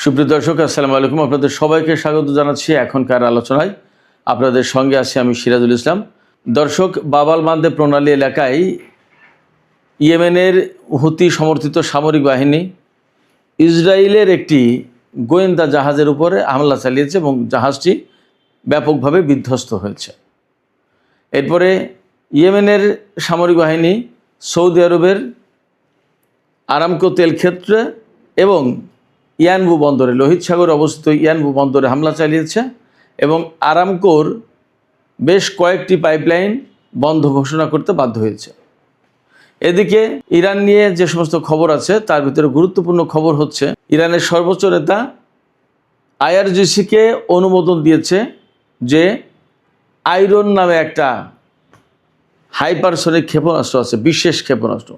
সুপ্রিয় দর্শক, আসসালামু আলাইকুম। আপনাদের সবাইকে স্বাগত জানাচ্ছি এখনকার আলোচনায়। আপনাদের সঙ্গে আছি আমি সিরাজুল ইসলাম। দর্শক, বাব আল মানদেব প্রণালী এলাকায় ইয়েমেনের হুতি সমর্থিত সামরিক বাহিনী ইসরায়েলের একটি গোয়েন্দা জাহাজের উপরে হামলা চালিয়েছে এবং জাহাজটি ব্যাপকভাবে বিধ্বস্ত হয়েছে। এরপরে ইয়েমেনের সামরিক বাহিনী সৌদি আরবের আরামকো তেলক্ষেত্রে এবং ইয়ানবু বন্দরে, লোহিত সাগরে অবস্থিত ইয়ানবু বন্দরে হামলা চালিয়েছে এবং আরামকোর বেশ কয়েকটি পাইপলাইন বন্ধ ঘোষণা করতে বাধ্য হয়েছে। এদিকে ইরান নিয়ে যে সমস্ত খবর আছে তার ভিতরে গুরুত্বপূর্ণ খবর হচ্ছে, ইরানের সর্বোচ্চ নেতা আইআরজিসিকে অনুমোদন দিয়েছে যে আয়রন নামে একটা হাইপারসনিক ক্ষেপণাস্ত্র আছে, বিশেষ ক্ষেপণাস্ত্র,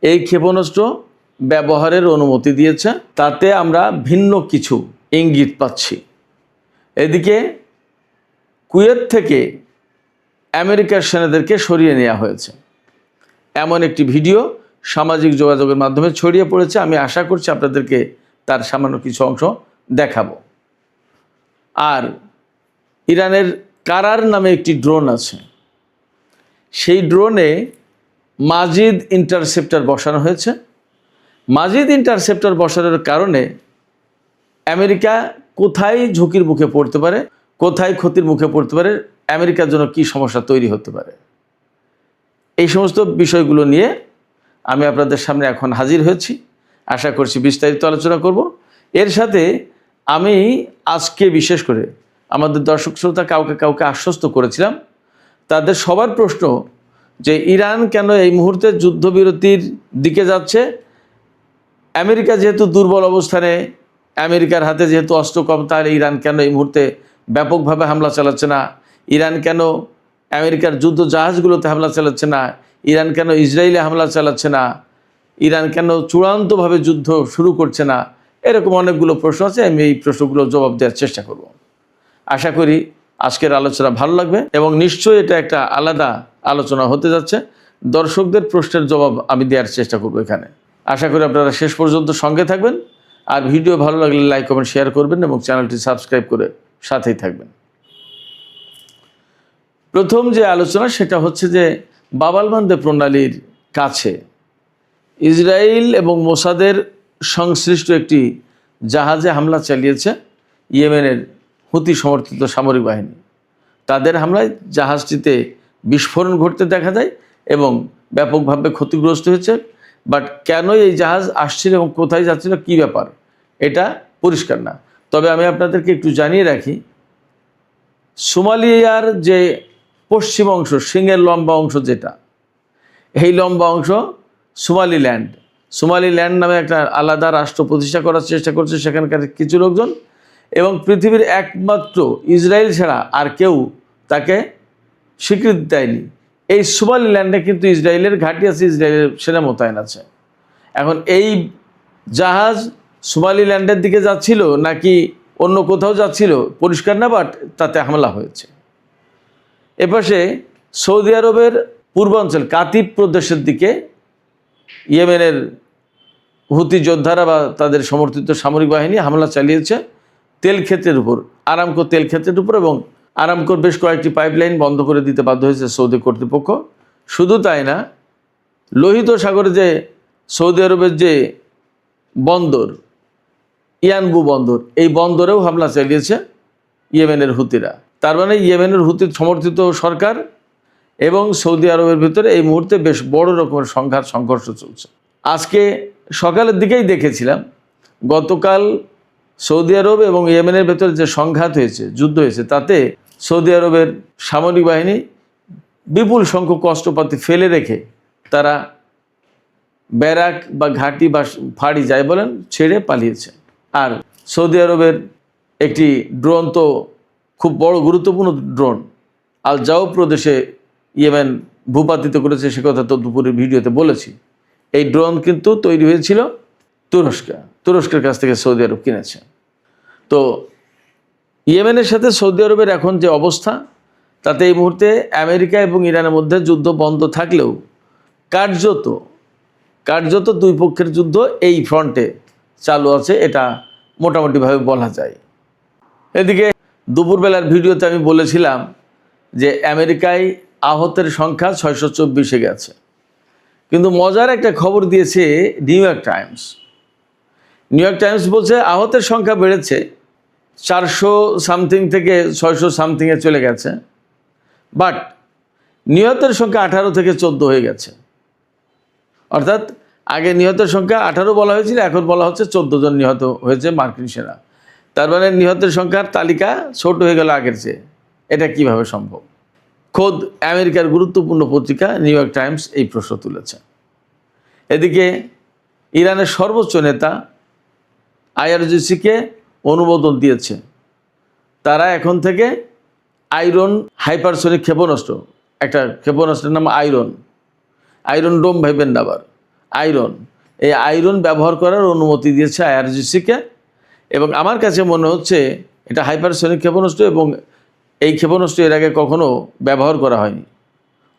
এই ক্ষেপণাস্ত্র ব্যবহারের অনুমতি দিয়েছে। তাতে আমরা ভিন্ন কিছু ইঙ্গিত পাচ্ছি। এদিকে কুয়েত থেকে আমেরিকার সেনাদেরকে সরিয়ে নেওয়া হয়েছে, এমন একটি ভিডিও সামাজিক যোগাযোগের মাধ্যমে ছড়িয়ে পড়েছে। আমি আশা করছি আপনাদেরকে তার সামান্য কিছু অংশ দেখাবো। আর ইরানের কারার নামে একটি ড্রোন আছে, সেই ড্রোনে মাজিদ ইন্টারসেপ্টর বসানো হয়েছে। মাজিদ ইন্টারসেপ্টর বসানোর কারণে আমেরিকা কোথায় ঝুঁকির মুখে পড়তে পারে, কোথায় ক্ষতির মুখে পড়তে পারে, আমেরিকার জন্য কী সমস্যা তৈরি হতে পারে, এই সমস্ত বিষয়গুলো নিয়ে আমি আপনাদের সামনে এখন হাজির হয়েছি। আশা করছি বিস্তারিত আলোচনা করব। এর সাথে আমি আজকে বিশেষ করে আমাদের দর্শক শ্রোতা কাউকে আশ্বস্ত করেছিলাম, তাদের সবার প্রশ্ন যে ইরান কেন এই মুহূর্তে যুদ্ধবিরতির দিকে যাচ্ছে, আমেরিকা যেহেতু দুর্বল অবস্থানে, আমেরিকার হাতে যেহেতু অস্ত্র কম, তাহলে ইরান কেন এই মুহূর্তে ব্যাপকভাবে হামলা চালাচ্ছে না, ইরান কেন আমেরিকার যুদ্ধ জাহাজগুলোতে হামলা চালাচ্ছে না, ইরান কেন ইসরায়েলে হামলা চালাচ্ছে না, ইরান কেন চূড়ান্তভাবে যুদ্ধ শুরু করছে না, এরকম অনেকগুলো প্রশ্ন আছে। আমি এই প্রশ্নগুলোর জবাব দেওয়ার চেষ্টা করব। আশা করি আজকের আলোচনা ভালো লাগবে এবং নিশ্চয়ই এটা একটা আলাদা আলোচনা হতে যাচ্ছে। দর্শকদের প্রশ্নের জবাব আমি দেওয়ার চেষ্টা করব এখানে। আশা করি আপনারা শেষ পর্যন্ত সঙ্গে থাকবেন। আর ভিডিও ভালো লাগলে লাইক কমেন্ট শেয়ার করবেন এবং চ্যানেলটি সাবস্ক্রাইব করে সাথেই থাকবেন। প্রথম যে আলোচনা সেটা হচ্ছে যে বাব আল মানদেব প্রণালীর কাছে ইসরায়েল এবং মোসাদের সংশ্লিষ্ট একটি জাহাজে হামলা চালিয়েছে ইয়েমেনের হুতি সমর্থিত সামরিক বাহিনী। তাদের হামলায় জাহাজটিতে বিস্ফোরণ ঘটতে দেখা যায় এবং ব্যাপকভাবে ক্ষতিগ্রস্ত হয়েছে। বাট কেন এই জাহাজ আসছিল এবং কোথায় যাচ্ছিল, কী ব্যাপার, এটা পরিষ্কার না। তবে আমি আপনাদেরকে একটু জানিয়ে রাখি, সোমালিয়ার যে পশ্চিম অংশ, সিংহের লম্বা অংশ যেটা, এই লম্বা অংশ সোমালিল্যান্ড নামে একটা আলাদা রাষ্ট্র প্রতিষ্ঠা করার চেষ্টা করছে সেখানকার কিছু লোকজন, এবং পৃথিবীর একমাত্র ইসরায়েল ছাড়া আর কেউ তাকে স্বীকৃতি দেয়নি। এই সোমালিল্যান্ডে কিন্তু ইসরায়েলের ঘাঁটি আছে, ইসরায়েলের সেনা মোতায়েন আছে। এখন এই জাহাজ সোমালিল্যান্ডের দিকে যাচ্ছিল নাকি অন্য কোথাও যাচ্ছিল পরিষ্কার না, বাট তাতে হামলা হয়েছে। এপাশে সৌদি আরবের পূর্বাঞ্চল কাতিব প্রদেশের দিকে ইয়েমেনের হুতি যোদ্ধারা বা তাদের সমর্থিত সামরিক বাহিনী হামলা চালিয়েছে তেলক্ষেত্রের উপর, আরামকো তেলক্ষেত্রের উপর, এবং আরামকোর বেশ কয়েকটি পাইপলাইন বন্ধ করে দিতে বাধ্য হয়েছে সৌদি কর্তৃপক্ষ। শুধু তাই না, লোহিত সাগরে যে সৌদি আরবের যে বন্দর ইয়ানবু বন্দর, এই বন্দরেও হামলা চালিয়েছে ইয়েমেনের হুতিরা। তার মানে ইয়েমেনের হুতি সমর্থিত সরকার এবং সৌদি আরবের ভিতরে এই মুহূর্তে বেশ বড় রকমের সংঘর্ষ চলছে। আজকে সকালের দিকেই দেখেছিলাম, গতকাল সৌদি আরব এবং ইয়েমেনের ভেতরে যে সংঘাত হয়েছে, যুদ্ধ হয়েছে, তাতে সৌদি আরবের সামরিক বাহিনী বিপুল সংখ্যক অস্ত্রপাতি ফেলে রেখে তারা ব্যারাক বা ঘাঁটি বা ফাঁড়ি যাই বলেন ছেড়ে পালিয়েছে। আর সৌদি আরবের একটি ড্রোন, তো খুব বড় গুরুত্বপূর্ণ ড্রোন, আল জাউফ প্রদেশে ইয়েমেন ভূপাতিত করেছে, সে কথা তো দুপুরের ভিডিওতে বলেছি। এই ড্রোন কিন্তু তৈরি হয়েছিল তুরস্কের কাছ থেকে সৌদি আরব কিনেছে। তো ইয়েমেনের সাথে সৌদি আরবের এখন যে অবস্থা, তাতে এই মুহূর্তে আমেরিকা এবং ইরানের মধ্যে যুদ্ধ বন্ধ থাকলেও কার্যত দুই পক্ষের যুদ্ধ এই ফ্রন্টে চালু আছে, এটা মোটামুটিভাবে বলা যায়। এদিকে দুপুরবেলার ভিডিওতে আমি বলেছিলাম যে আমেরিকায় আহতের সংখ্যা 624-এ গেছে, কিন্তু মজার একটা খবর দিয়েছে new York Times. New York Times বলছে আহতের সংখ্যা বেড়েছে 400 সামথিং থেকে 600 সামথিংয়ে চলে গেছে, বাট নিহতের সংখ্যা 18 থেকে 14 হয়ে গেছে। অর্থাৎ আগে নিহতের সংখ্যা 18 বলা হয়েছিল, এখন বলা হচ্ছে 14 জন নিহত হয়েছে মার্কিন সেনা। তার মানে নিহতের সংখ্যার তালিকা ছোট হয়ে গেল আগের চেয়ে। এটা কিভাবে সম্ভব? খোদ আমেরিকার গুরুত্বপূর্ণ পত্রিকা নিউ ইয়র্ক টাইমস এই প্রশ্ন তুলেছে। এদিকে ইরানের সর্বোচ্চ নেতা আইআরজিসিকে অনুমোদন দিয়েছে, তারা এখন থেকে আয়রন হাইপারসনিক ক্ষেপণাস্ত্র, একটা ক্ষেপণাস্ত্রের নাম আয়রন ডোম ভাইবেন না আবার, এই আয়রন ব্যবহার করার অনুমতি দিয়েছে আইআরজিসিকে। এবং আমার কাছে মনে হচ্ছে এটা হাইপারসনিক ক্ষেপণাস্ত্র, এবং এই ক্ষেপণাস্ত্র এর আগে কখনো ব্যবহার করা হয়নি,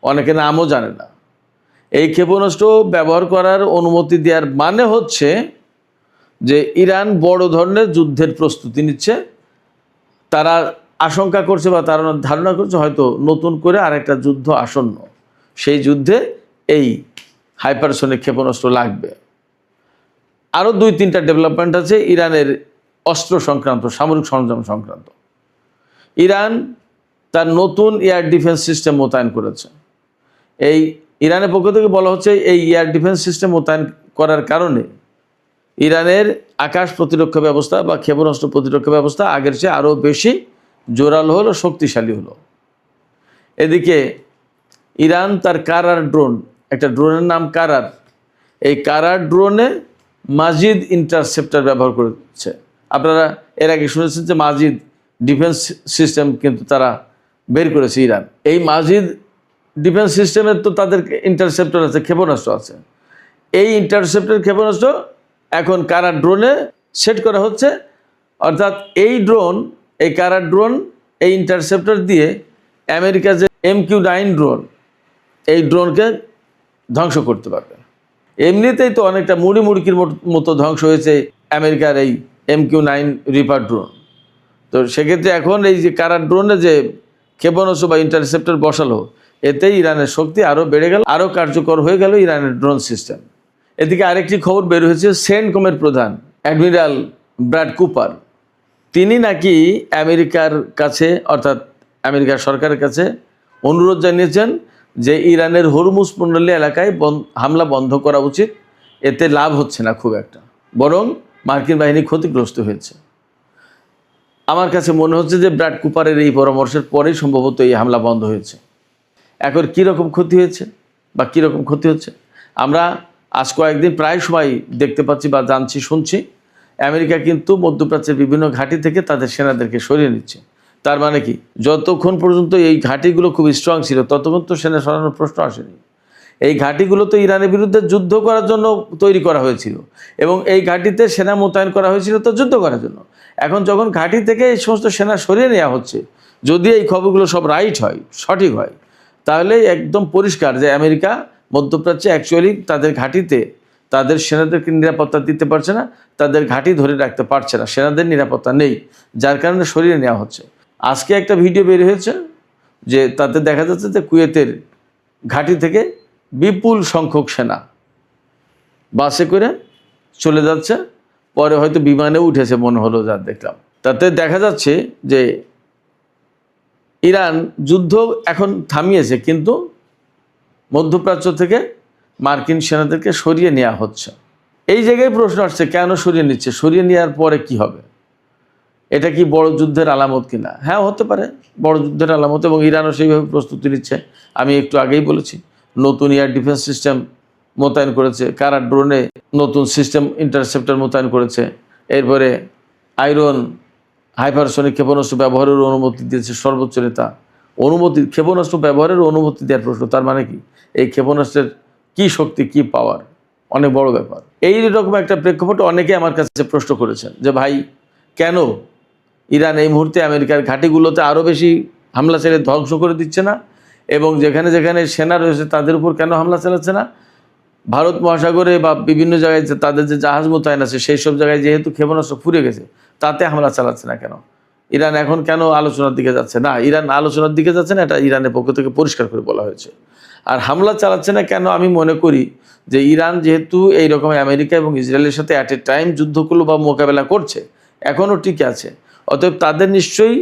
অনেকে নামও জানে না। এই ক্ষেপণাস্ত্র ব্যবহার করার অনুমতি দেওয়ার মানে হচ্ছে যে ইরান বড় ধরনের যুদ্ধের প্রস্তুতি নিচ্ছে। তারা আশঙ্কা করছে বা তারা ধারণা করছে হয়তো নতুন করে আরেকটা যুদ্ধ আসন্ন, সেই যুদ্ধে এই হাইপারসনিক ক্ষেপণাস্ত্র লাগবে। আরও 2-3টা ডেভেলপমেন্ট আছে ইরানের অস্ত্র সংক্রান্ত, সামরিক সরঞ্জাম সংক্রান্ত। ইরান তার নতুন এয়ার ডিফেন্স সিস্টেম মোতায়েন করেছে। এই ইরানের পক্ষ থেকে বলা হচ্ছে এই এয়ার ডিফেন্স সিস্টেম মোতায়েন করার কারণে ইরানের আকাশ প্রতিরক্ষা ব্যবস্থা বা ক্ষেপণাস্ত্র প্রতিরক্ষা ব্যবস্থা আগের চেয়ে আরও বেশি জোরালো হলো, শক্তিশালী হলো। এদিকে ইরান তার কারার ড্রোন, একটা ড্রোনের নাম কারার, এই কারার ড্রোনে মাজিদ ইন্টারসেপ্টার ব্যবহার করেছে। আপনারা এর আগে শুনেছেন যে মাজিদ ডিফেন্স সিস্টেম কিন্তু তারা বের করেছে ইরান। এই মাজিদ ডিফেন্স সিস্টেমের তো তাদের ইন্টারসেপ্টর আছে, ক্ষেপণাস্ত্র আছে। এই ইন্টারসেপ্টর ক্ষেপণাস্ত্র এখন কারার ড্রোনে সেট করা হচ্ছে। অর্থাৎ এই কারার ড্রোন, এই ইন্টারসেপ্টর দিয়ে আমেরিকা যে MQ-9 ড্রোন, এই ড্রোনকে ধ্বংস করতে পারবে। এমনিতেই তো অনেকটা মুড়ির মতো ধ্বংস হয়েছে আমেরিকার এই MQ-9 রিপার ড্রোন। তো সেক্ষেত্রে এখন এই যে কারার ড্রোনে যে ক্ষেপণাস্ত্র বা ইন্টারসেপ্টর বসালো, এতেই ইরানের শক্তি আরও বেড়ে গেল, আরও কার্যকর হয়ে গেল ইরানের ড্রোন সিস্টেম। এদিকে আরেকটি খবর বের হয়েছে, সেন্টকমের প্রধান অ্যাডমিরাল ব্র্যাড কুপার, তিনি নাকি আমেরিকার কাছে, অর্থাৎ আমেরিকার সরকারের কাছে অনুরোধ জানিয়েছেন যে ইরানের হরমুজ প্রণালী এলাকায় হামলা বন্ধ করা উচিত। এতে লাভ হচ্ছে না খুব একটা, বরং মার্কিন বাহিনী ক্ষতিগ্রস্ত হয়েছে। আমার কাছে মনে হচ্ছে যে ব্র্যাড কুপারের এই পরামর্শের পরেই সম্ভবত এই হামলা বন্ধ হয়েছে। এখন কীরকম ক্ষতি হয়েছে বা কীরকম ক্ষতি হচ্ছে আমরা আজ কয়েকদিন প্রায় সময় দেখতে পাচ্ছি বা জানছি, শুনছি। আমেরিকা কিন্তু মধ্যপ্রাচ্যের বিভিন্ন ঘাঁটি থেকে তাদের সেনাদেরকে সরিয়ে নিচ্ছে। তার মানে কি, যতক্ষণ পর্যন্ত এই ঘাঁটিগুলো খুব স্ট্রং ছিল ততক্ষণ তো সেনা সরানোর প্রশ্ন আসেনি। এই ঘাঁটিগুলো তো ইরানের বিরুদ্ধে যুদ্ধ করার জন্য তৈরি করা হয়েছিল, এবং এই ঘাঁটিতে সেনা মোতায়েন করা হয়েছিল তো যুদ্ধ করার জন্য। এখন যখন ঘাঁটি থেকে এই সমস্ত সেনা সরিয়ে নেওয়া হচ্ছে, যদি এই খবরগুলো সব রাইট হয়, সঠিক হয়, তাহলে একদম পরিষ্কার যে আমেরিকা মধ্যপ্রাচ্যে অ্যাকচুয়ালি তাদের ঘাঁটিতে তাদের সেনাদেরকে নিরাপত্তা দিতে পারছে না, তাদের ঘাঁটি ধরে রাখতে পারছে না, সেনাদের নিরাপত্তা নেই, যার কারণে সরিয়ে নেওয়া হচ্ছে। আজকে একটা ভিডিও বের হয়েছে যে তাতে দেখা যাচ্ছে যে কুয়েতের ঘাঁটি থেকে বিপুল সংখ্যক সেনা বাসে করে চলে যাচ্ছে, পরে হয়তো বিমানেও উঠেছে মনে হলো, যা দেখলাম। তাতে দেখা যাচ্ছে যে ইরান যুদ্ধ এখন থামিয়েছে, কিন্তু মধ্যপ্রাচ্য থেকে মার্কিন সেনাদেরকে সরিয়ে নেওয়া হচ্ছে। এই জায়গায় প্রশ্ন আসছে, কেন সরিয়ে নিচ্ছে? সরিয়ে নেওয়ার পরে কি হবে? এটা কি বড় যুদ্ধের আলামত কিনা? হ্যাঁ, হতে পারে বড় যুদ্ধের আলামত, এবং ইরানও সেইভাবে প্রস্তুতি নিচ্ছে। আমি একটু আগেই বলেছি, নতুন এয়ার ডিফেন্স সিস্টেম মোতায়েন করেছে, কারা ড্রোনে নতুন সিস্টেম ইন্টারসেপ্টর মোতায়েন করেছে, এরপরে আয়রন হাইপারসনিক ক্ষেপণাস্ত্র ব্যবহারের অনুমতি দিয়েছে সর্বোচ্চ নেতা। ক্ষেপণাস্ত্র ব্যবহারের অনুমতি দেওয়ার প্রশ্ন, তার মানে কি এই ক্ষেপণাস্ত্রের কি শক্তি, কি পাওয়ার, অনেক বড় ব্যাপার। এই রকম একটা প্রেক্ষাপটে অনেকে আমার কাছে প্রশ্ন করেছেন যে ভাই, কেন ইরান এই মুহূর্তে আমেরিকার ঘাঁটিগুলোতে আরও বেশি হামলা চালিয়ে ধ্বংস করে দিচ্ছে না, এবং যেখানে যেখানে সেনা রয়েছে তাদের উপর কেন হামলা চালাচ্ছে না? ভারত মহাসাগরে বা বিভিন্ন জায়গায় যে তাদের যে জাহাজ মোতায়েন আছে সেই সব জায়গায় যেহেতু ক্ষেপণাস্ত্র ফুরিয়ে গেছে, তাতে হামলা চালাচ্ছে না কেন? ইরান এখন কেন আলোচনার দিকে যাচ্ছে না? ইরান আলোচনার দিকে যাচ্ছে না, এটা ইরানের পক্ষ থেকে পরিষ্কার করে বলা হয়েছে। আর হামলা চালাচ্ছে না কেন? আমি মনে করি যে ইরান যেহেতু এইরকম আমেরিকা এবং ইসরায়েলের সাথে অ্যাট এ টাইম যুদ্ধ করলো বা মোকাবেলা করছে, এখনও টিকে আছে, অতএব তাদের নিশ্চয়ই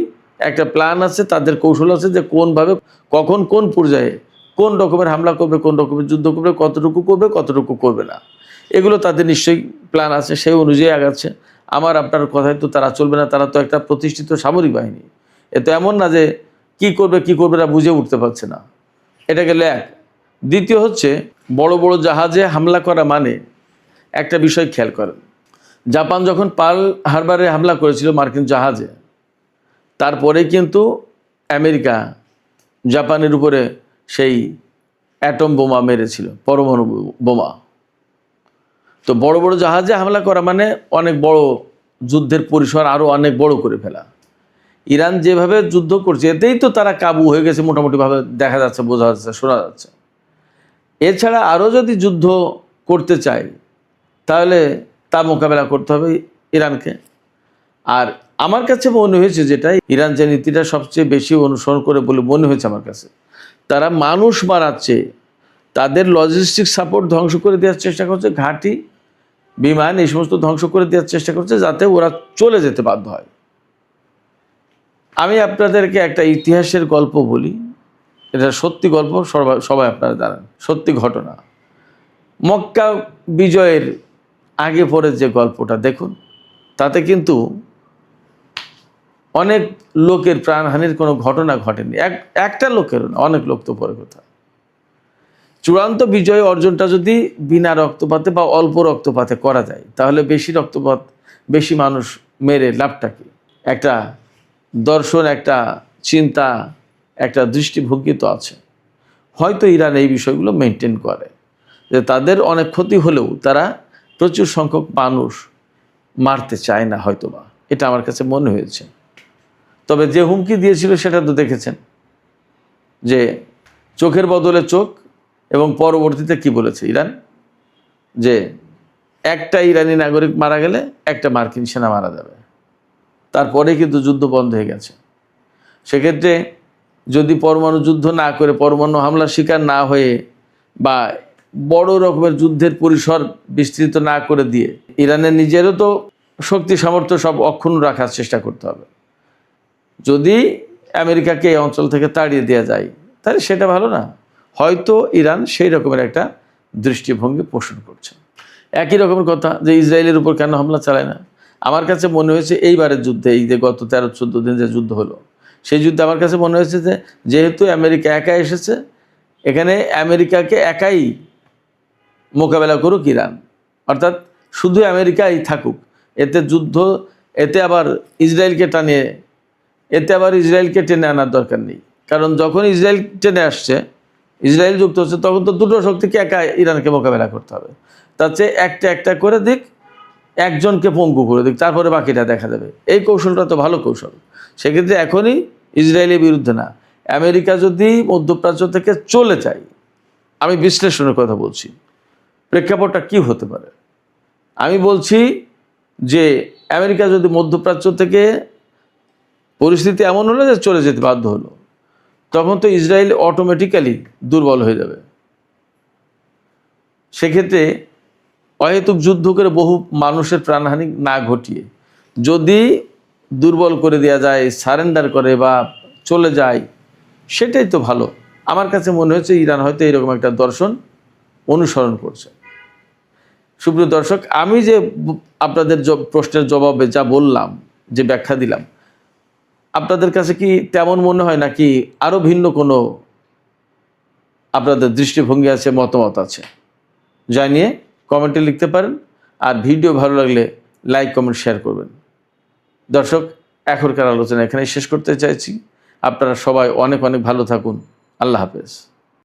একটা প্ল্যান আছে, তাদের কৌশল আছে যে কোনভাবে, কখন, কোন পর্যায়ে, কোন রকমের হামলা করবে, কোন রকমের যুদ্ধ করবে, কতটুকু করবে, কতটুকু করবে না, এগুলো তাদের নিশ্চয়ই প্ল্যান আছে, সেই অনুযায়ী আগাচ্ছে। আমার আপনার কথায় তো তারা চলবে না, তারা তো একটা প্রতিষ্ঠিত সামরিক বাহিনী। এ তো এমন না যে কি করবে না বুঝে উঠতে পারছে না। এটা গেলে এক। দ্বিতীয় হচ্ছে, বড় বড় জাহাজে হামলা করা মানে একটা বিষয় খেয়াল করেন, জাপান যখন পার্ল হারবারে হামলা করেছিল মার্কিন জাহাজে, তারপরে কিন্তু আমেরিকা জাপানের উপরে সেই অ্যাটম বোমা মেরেছিল, পরমাণু বোমা। তো বড় বড় জাহাজে হামলা করা মানে অনেক বড় যুদ্ধের পরিসর আরও অনেক বড় করে ফেলা। ইরান যেভাবে যুদ্ধ করছে এতেই তো তারা কাবু হয়ে গেছে মোটামুটিভাবে, দেখা যাচ্ছে, বোঝা যাচ্ছে, শোনা যাচ্ছে। এছাড়া আরও যদি যুদ্ধ করতে চায় তাহলে তা মোকাবেলা করতে হবে ইরানকে। আর আমার কাছে মনে হয়েছে, যেটা ইরান যে নীতিটা সবচেয়ে বেশি অনুসরণ করে বলে মনে হয়েছে আমার কাছে, তারা মানুষ মারাচ্ছে, তাদের লজিস্টিক সাপোর্ট ধ্বংস করে দেওয়ার চেষ্টা করছে, ঘাঁটি, বিমান, এই সমস্ত ধ্বংস করে দেওয়ার চেষ্টা করছে যাতে ওরা চলে যেতে বাধ্য হয়। আমি আপনাদেরকে একটা ইতিহাসের গল্প বলি, এটা সত্যি গল্প, সবাই আপনারা জানেন, সত্যি ঘটনা। মক্কা বিজয়ের আগে পরে যে গল্পটা দেখুন, তাতে কিন্তু অনেক লোকের প্রাণহানির কোনো ঘটনা ঘটেনি, একটা লোকের না, অনেক লোক তো পরে কথা। চূড়ান্ত বিজয় অর্জনটা যদি বিনা রক্তপাতে বা অল্প রক্তপাতে করা যায়, তাহলে বেশি রক্তপাত, বেশি মানুষ মেরে লাভটা কি? একটা দর্শন, একটা চিন্তা, একটা দৃষ্টিভঙ্গি তো আছে। হয়তো ইরান এই বিষয়গুলো মেনটেন করে, যে তাদের অনেক ক্ষতি হলেও তারা প্রচুর সংখ্যক মানুষ মারতে চায় না হয়তোবা, এটা আমার কাছে মনে হয়েছে। তবে যে হুমকি দিয়েছিল সেটা তো দেখেছেন, যে চোখের বদলে চোখ, এবং পরবর্তীতে কি বলেছে ইরান, যে একটা ইরানি নাগরিক মারা গেলে একটা মার্কিন সেনা মারা যাবে। তারপরে কিন্তু যুদ্ধ বন্ধ হয়ে গেছে। সেক্ষেত্রে যদি পরমাণু যুদ্ধ না করে, পরমাণু হামলার শিকার না হয়ে, বা বড় রকমের যুদ্ধের পরিসর বিস্তৃত না করে দিয়ে, ইরানের নিজেরও তো শক্তি সামর্থ্য সব অক্ষুণ্ণ রাখার চেষ্টা করতে হবে। যদি আমেরিকাকে এই অঞ্চল থেকে তাড়িয়ে দেওয়া যায় তাহলে সেটা ভালো না? হয়তো ইরান সেই রকমের একটা দৃষ্টিভঙ্গি পোষণ করছে। একই রকমের কথা যে ইসরায়েলের উপর কেন হামলা চালায় না? আমার কাছে মনে হয়েছে এইবারের যুদ্ধে, এই যে গত 13-14 দিন যে যুদ্ধ হলো, সেই যুদ্ধে আমার কাছে মনে হয়েছে যে যেহেতু আমেরিকা একা এসেছে, এখানে আমেরিকাকে একাই মোকাবেলা করুক ইরান, অর্থাৎ শুধু আমেরিকাই থাকুক, এতে যুদ্ধ, এতে আবার ইসরায়েলকে টেনে আনার দরকার নেই। কারণ যখন ইসরায়েল টেনে আসছে, ইসরায়েল যুক্ত হচ্ছে, তখন তো দুটো শক্তিকে একা ইরানকে মোকাবেলা করতে হবে। তার চেয়ে একটা একটা করে দিক, একজনকে পঙ্গু করে দিক, তারপরে বাকিটা দেখা যাবে। এই কৌশলটা তো ভালো কৌশল। সেক্ষেত্রে এখনই ইসরায়েলের বিরুদ্ধে না, আমেরিকা যদি মধ্যপ্রাচ্য থেকে চলে যায়, আমি বিশ্লেষণের কথা বলছি, প্রেক্ষাপটটা কী হতে পারে? আমি বলছি যে আমেরিকা যদি মধ্যপ্রাচ্য থেকে, পরিস্থিতি এমন হলো যে চলে যেতে বাধ্য হলো, তখন তো ইসরায়েল অটোমেটিক্যালি দুর্বল হয়ে যাবে। সেক্ষেত্রে অহেতুক যুদ্ধ করে বহু মানুষের প্রাণহানি না ঘটিয়ে যদি দুর্বল করে দেওয়া যায়, সারেন্ডার করে বা চলে যায়, সেটাই তো ভালো। আমার কাছে মনে হচ্ছে ইরান হয়তো এইরকম একটা দর্শন অনুসরণ করছে। সুপ্রিয় দর্শক, আমি যে আপনাদের প্রশ্নের জবাবে যা বললাম, যে ব্যাখ্যা দিলাম, আপনাদের কাছে কি তেমন মনে হয়, নাকি আরও ভিন্ন কোনো আপনাদের দৃষ্টিভঙ্গি আছে, মতামত আছে? জানিয়ে কমেন্টে লিখতে পারেন। আর ভিডিও ভালো লাগলে লাইক, কমেন্ট, শেয়ার করবেন। দর্শক, এখনকার আলোচনা এখানেই শেষ করতে চাইছি। আপনারা সবাই অনেক অনেক ভালো থাকুন। আল্লাহ হাফেজ।